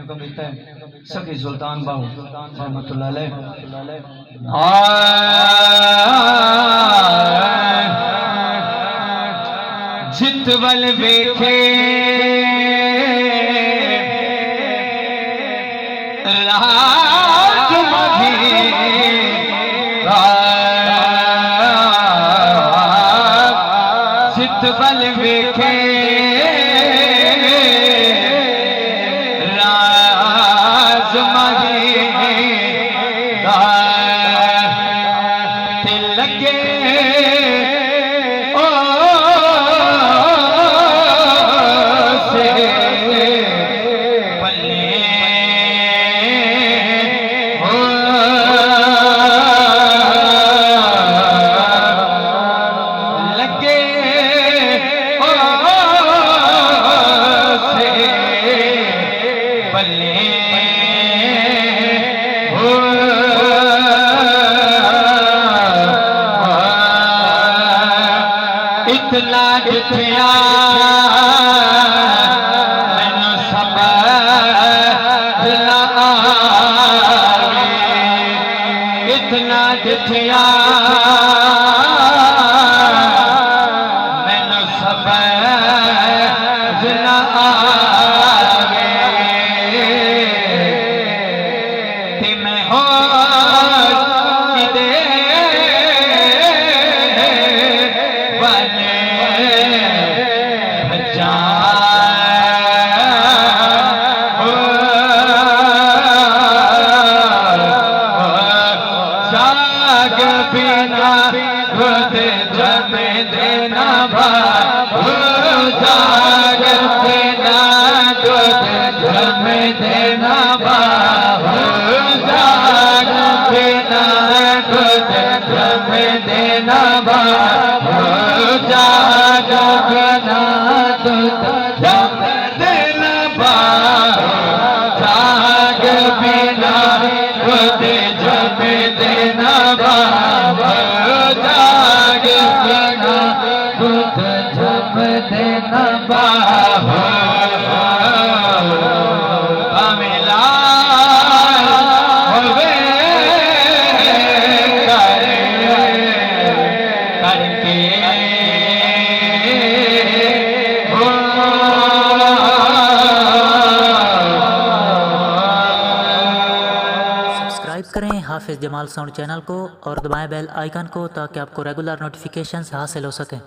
सखी सुल्तान बाहू रहमतुल्लाह अलैह जितवल वेखे रात मधी जितवल वेखे राज मधी लगे इतना जिथिया मैनू समझ ना आवे इतना जिथिया मैनू समझ ना आवे ते मैं हो बिना खुद जम देना बाबू जाग बिना खुद जम देना बाबू जाग बिना खुद जम देना बाबू जाग बिना खुद जम देना बाबू जाग बिना खुद जम देना बाबू जाग बिना खुद जम देना बाबू अमिला होवे करके सब्सक्राइब करें हाफिज़ जमाल साउंड चैनल को और दबाएं बेल आइकन को ताकि आपको रेगुलर नोटिफिकेशंस हासिल हो सकें।